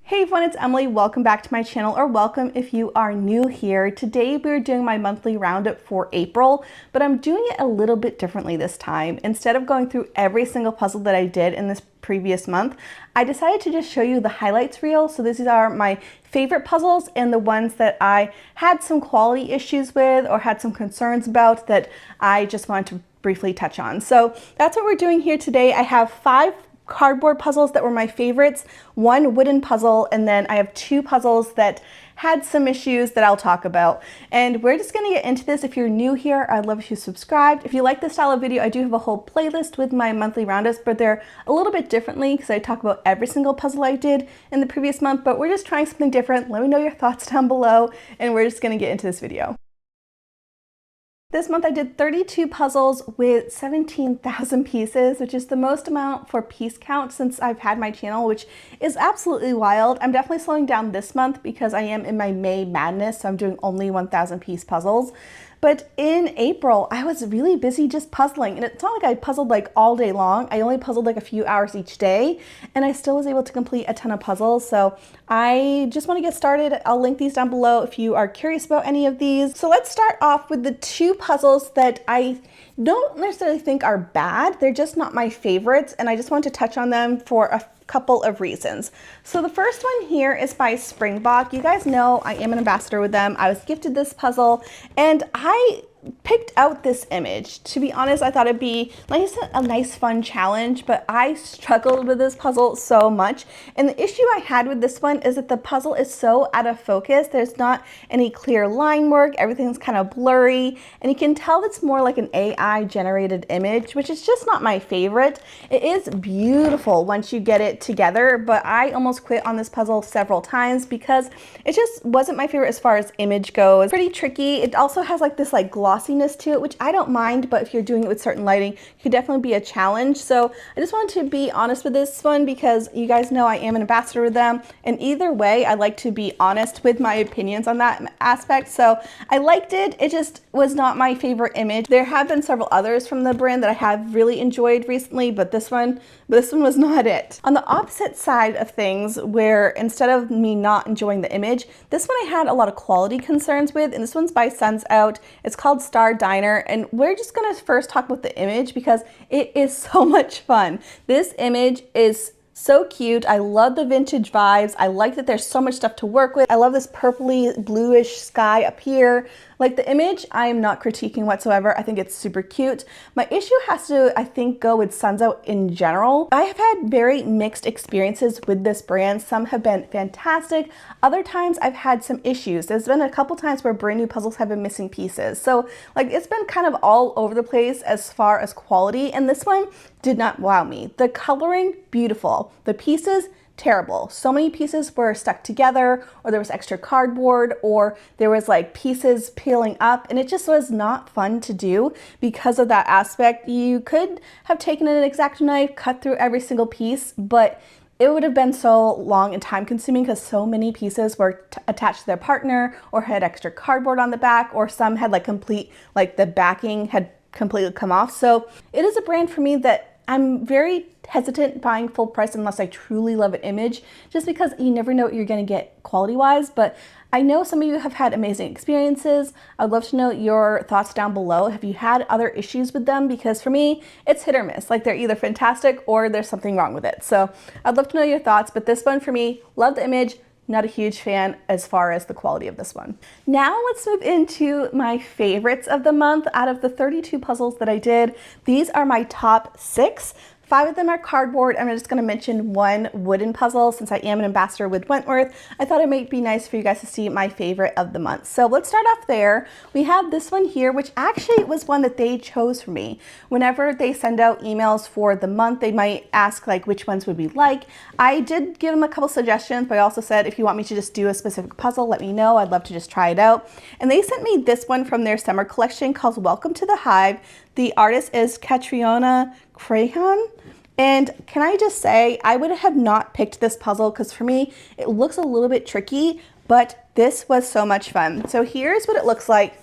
Hey everyone, it's Emily. Welcome back to my channel, or welcome if you are new here. Today we're doing my monthly roundup for April, but I'm doing it a little bit differently this time. Instead of going through every single puzzle that I did in this previous month, I decided to just show you the highlights reel. So these are my favorite puzzles and the ones that I had some quality issues with or had some concerns about that I just wanted to briefly touch on. So that's what we're doing here today. I have 5 cardboard puzzles that were my favorites, 1 wooden puzzle, and then I have 2 puzzles that had some issues that I'll talk about. And we're just gonna get into this. If you're new here, I'd love if you subscribed. If you like this style of video, I do have a whole playlist with my monthly roundups, but they're a little bit differently because I talk about every single puzzle I did in the previous month, but we're just trying something different. Let me know your thoughts down below, and we're just gonna get into this video. This month I did 32 puzzles with 17,000 pieces, which is the most amount for piece count since I've had my channel, which is absolutely wild. I'm definitely slowing down this month because I am in my May madness, so I'm doing only 1,000 piece puzzles. But in April, I was really busy just puzzling, and it's not like I puzzled like all day long. I only puzzled like a few hours each day, and I still was able to complete a ton of puzzles. So I just want to get started. I'll link these down below if you are curious about any of these. So let's start off with the 2 puzzles that I don't necessarily think are bad. They're just not my favorites, and I just want to touch on them for a couple of reasons. So the first one here is by Springbok. You guys know I am an ambassador with them. I was gifted this puzzle and I picked out this image. To be honest, I thought it'd be a nice fun challenge, but I struggled with this puzzle so much. And the issue I had with this one is that the puzzle is so out of focus. There's not any clear line work. Everything's kind of blurry, and you can tell it's more like an AI generated image, which is just not my favorite. It is beautiful once you get it together, but I almost quit on this puzzle several times because it just wasn't my favorite as far as image goes. It's pretty tricky. It also has like this glossiness to it, which I don't mind, but if you're doing it with certain lighting, it could definitely be a challenge. So I just wanted to be honest with this one because you guys know I am an ambassador with them, and either way I like to be honest with my opinions on that aspect. So I liked it. It just was not my favorite image. There have been several others from the brand that I have really enjoyed recently, but this one was not it. On the opposite side of things, where instead of me not enjoying the image, this one I had a lot of quality concerns with, and this one's by Suns Out. It's called Star Diner, and we're just gonna first talk about the image because it is so much fun. This image is so cute. I love the vintage vibes. I like that there's so much stuff to work with. I love this purpley bluish sky up here. Like the image, I am not critiquing whatsoever. I think it's super cute. My issue has to, I think, go with Suns Out in general. I have had very mixed experiences with this brand. Some have been fantastic. Other times I've had some issues. There's been a couple times where brand new puzzles have been missing pieces. So like it's been kind of all over the place as far as quality, and this one did not wow me. The coloring, beautiful. The pieces, terrible. So many pieces were stuck together, or there was extra cardboard, or there was like pieces peeling up, and it just was not fun to do because of that aspect. You could have taken an X-Acto knife, cut through every single piece, but it would have been so long and time consuming because so many pieces were attached to their partner or had extra cardboard on the back, or some had the backing had completely come off. So it is a brand for me that I'm very hesitant buying full price unless I truly love an image, just because you never know what you're going to get quality wise. But I know some of you have had amazing experiences. I'd love to know your thoughts down below. Have you had other issues with them? Because for me, it's hit or miss. Like they're either fantastic or there's something wrong with it. So I'd love to know your thoughts, but this one for me, love the image. Not a huge fan as far as the quality of this one. Now let's move into my favorites of the month. Out of the 32 puzzles that I did, these are my top 6. 5 of them are cardboard. I'm just going to mention 1 wooden puzzle since I am an ambassador with Wentworth. I thought it might be nice for you guys to see my favorite of the month. So let's start off there. We have this one here, which actually was one that they chose for me. Whenever they send out emails for the month, they might ask like which ones would we like. I did give them a couple suggestions, but I also said if you want me to just do a specific puzzle, let me know. I'd love to just try it out. And they sent me this one from their summer collection called Welcome to the Hive. The artist is Catriona Crahan. And can I just say, I would have not picked this puzzle because for me, it looks a little bit tricky, but this was so much fun. So here's what it looks like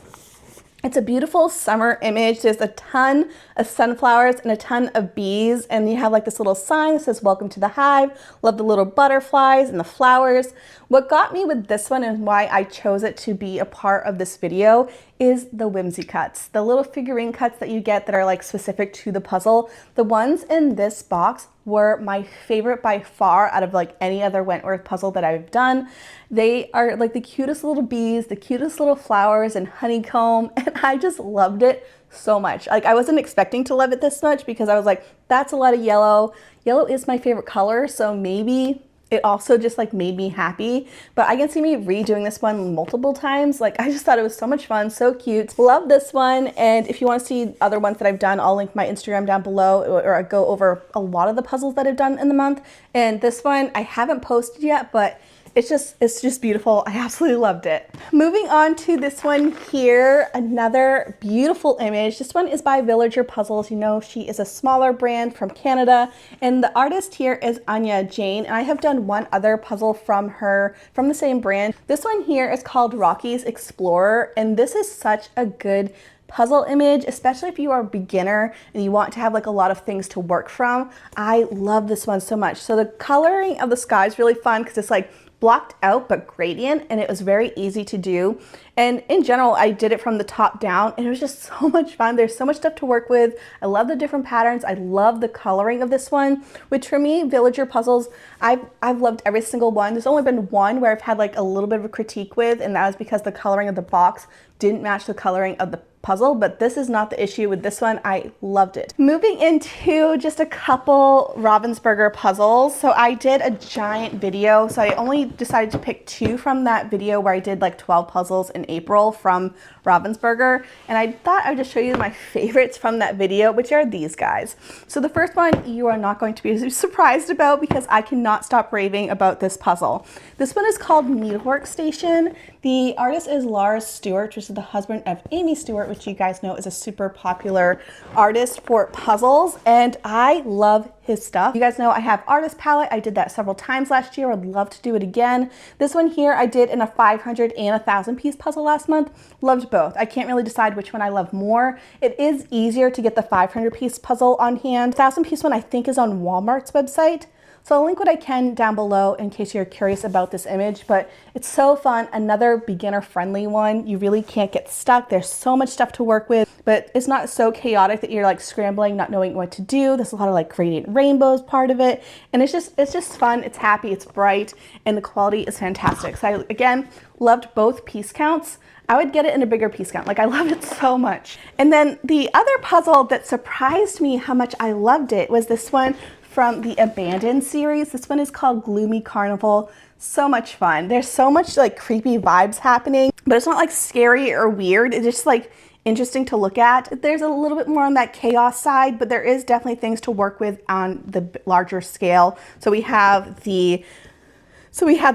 It's a beautiful summer image. There's a ton of sunflowers and a ton of bees, and you have like this little sign that says welcome to the hive. Love the little butterflies and the flowers. What got me with this one and why I chose it to be a part of this video is the whimsy cuts, the little figurine cuts that you get that are like specific to the puzzle. The ones in this box were my favorite by far out of like any other Wentworth puzzle that I've done. They are like the cutest little bees, the cutest little flowers and honeycomb, and I just loved it so much. Like I wasn't expecting to love it this much because I was like, that's a lot of yellow. Yellow is my favorite color, so maybe it also just like made me happy. But I can see me redoing this one multiple times. Like I just thought it was so much fun, so cute. Love this one. And if you want to see other ones that I've done, I'll link my Instagram down below, or I go over a lot of the puzzles that I've done in the month. And this one I haven't posted yet, but it's just beautiful. I absolutely loved it. Moving on to this one here, another beautiful image. This one is by Villager Puzzles. You know, she is a smaller brand from Canada, and the artist here is Anya Jane. And I have done one other puzzle from her, from the same brand. This one here is called Rocky's Explorer, and this is such a good puzzle image, especially if you are a beginner and you want to have like a lot of things to work from. I love this one so much. So the coloring of the sky is really fun because it's like blocked out but gradient, and it was very easy to do. And in general, I did it from the top down, and it was just so much fun. There's so much stuff to work with. I love the different patterns. I love the coloring of this one, which for me, Villager Puzzles, I've loved every single one. There's only been one where I've had like a little bit of a critique with, and that was because the coloring of the box didn't match the coloring of the puzzle, but this is not the issue with this one. I loved it. Moving into just a couple Ravensburger puzzles. So I did a giant video, so I only decided to pick 2 from that video where I did like 12 puzzles in April from Ravensburger, and I thought I would just show you my favorites from that video, which are these guys. So the first one you are not going to be surprised about because I cannot stop raving about this puzzle. This one is called Needlework Station. The artist is Lars Stewart, which is the husband of Amy Stewart, which you guys know is a super popular artist for puzzles, and I love his stuff. You guys know I have artist palette. I did that several times last year. I'd love to do it again. This one here I did in a 500 and 1,000 piece puzzle last month. Loved both. I can't really decide which one I love more. It is easier to get the 500 piece puzzle on hand. 1,000 piece one I think is on Walmart's website. So I'll link what I can down below in case you're curious about this image, but it's so fun. Another beginner friendly one. You really can't get stuck. There's so much stuff to work with, but it's not so chaotic that you're like scrambling, not knowing what to do. There's a lot of like gradient rainbows part of it. And it's just fun. It's happy, it's bright, and the quality is fantastic. So I, again, loved both piece counts. I would get it in a bigger piece count. Like I love it so much. And then the other puzzle that surprised me how much I loved it was this one from the Abandoned series. This one is called Gloomy Carnival. So much fun. There's so much like creepy vibes happening, but it's not like scary or weird. It's just like interesting to look at. There's a little bit more on that chaos side, but there is definitely things to work with on the larger scale. So we had the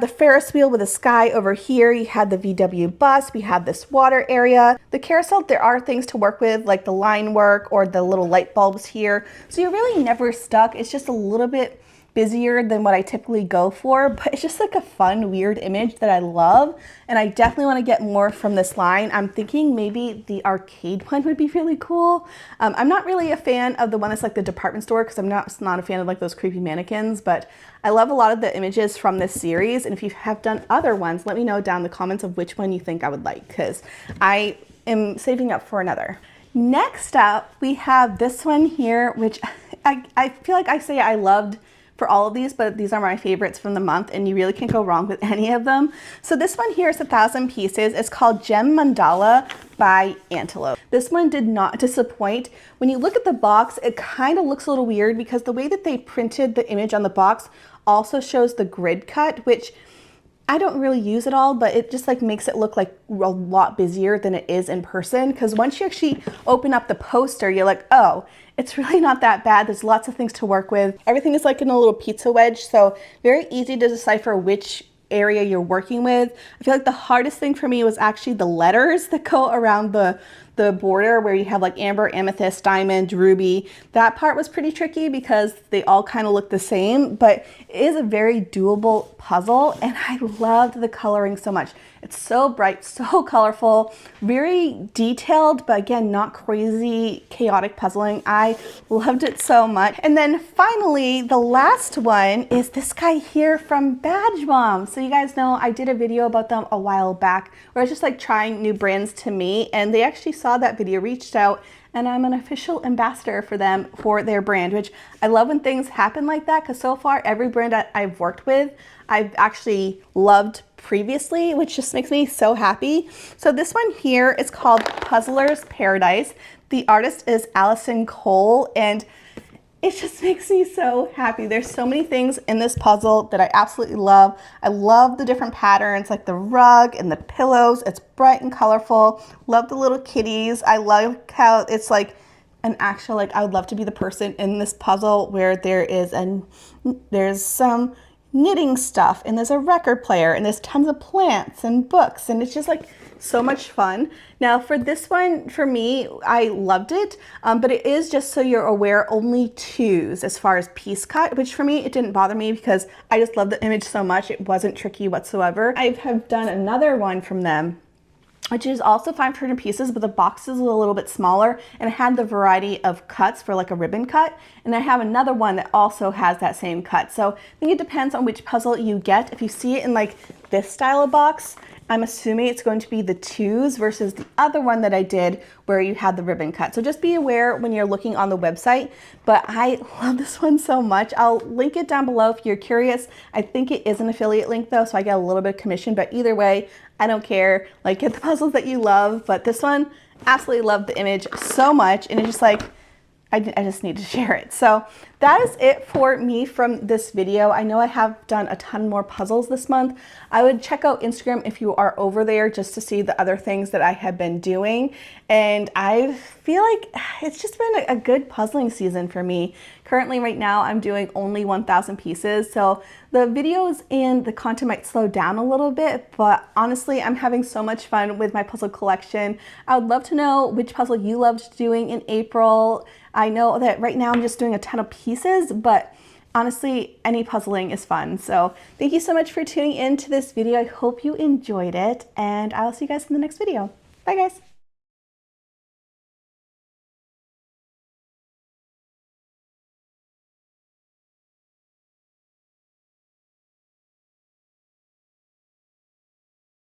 Ferris wheel with a sky over here. You had the VW bus. We had this water area. The carousel, there are things to work with, like the line work or the little light bulbs here. So you're really never stuck. It's just a little bit busier than what I typically go for, but it's just like a fun, weird image that I love. And I definitely want to get more from this line. I'm thinking maybe the arcade one would be really cool. I'm not really a fan of the one that's like the department store because I'm not a fan of like those creepy mannequins, but I love a lot of the images from this series. And if you have done other ones, let me know down in the comments of which one you think I would like, because I am saving up for another. Next up, we have this one here, which I feel like I say I loved for all of these, but these are my favorites from the month, and you really can't go wrong with any of them. So this one here is 1,000 pieces. It's called Gem Mandala by Antelope. This one did not disappoint. When you look at the box, it kind of looks a little weird because the way that they printed the image on the box also shows the grid cut, which I don't really use at all, but it just like makes it look like a lot busier than it is in person. Because once you actually open up the poster, you're like, oh, it's really not that bad. There's lots of things to work with. Everything is like in a little pizza wedge, so very easy to decipher which area you're working with. I feel like the hardest thing for me was actually the letters that go around the the border where you have like amber, amethyst, diamond, ruby. That part was pretty tricky because they all kind of look the same, but it is a very doable puzzle, and I loved the coloring so much. It's so bright, so colorful, very detailed, but again, not crazy, chaotic puzzling. I loved it so much. And then finally, the last one is this guy here from Badge Mom. So you guys know I did a video about them a while back where I was just like trying new brands to me, and they actually saw that video, reached out, and I'm an official ambassador for them for their brand, which I love when things happen like that, because so far every brand that I've worked with, I've actually loved previously, which just makes me so happy. So this one here is called Puzzler's Paradise. The artist is Allison Cole, and it just makes me so happy. There's so many things in this puzzle that I absolutely love. I love the different patterns, like the rug and the pillows. It's bright and colorful. Love the little kitties. I love how it's like an actual, like, I would love to be the person in this puzzle where there's some knitting stuff, and there's a record player, and there's tons of plants and books, and it's just like so much fun. Now for this one, for me, I loved it, but it is, just so you're aware, only 2s as far as piece cut, which for me, it didn't bother me because I just love the image so much. It wasn't tricky whatsoever. I have done another one from them, which is also 500 pieces, but the box is a little bit smaller, and it had the variety of cuts for like a ribbon cut. And I have another one that also has that same cut. So I think it depends on which puzzle you get. If you see it in like this style of box, I'm assuming it's going to be the 2s versus the other one that I did where you had the ribbon cut. So just be aware when you're looking on the website, but I love this one so much. I'll link it down below if you're curious. I think it is an affiliate link though, so I get a little bit of commission, but either way, I don't care. Like, get the puzzles that you love, but this one, absolutely love the image so much, and it's just like, I just need to share it. So that is it for me from this video. I know I have done a ton more puzzles this month. I would check out Instagram if you are over there just to see the other things that I have been doing. And I feel like it's just been a good puzzling season for me. Currently right now I'm doing only 1,000 pieces. So the videos and the content might slow down a little bit, but honestly, I'm having so much fun with my puzzle collection. I would love to know which puzzle you loved doing in April. I know that right now I'm just doing a ton of pieces, but honestly, any puzzling is fun. So thank you so much for tuning in to this video. I hope you enjoyed it, and I'll see you guys in the next video. Bye guys.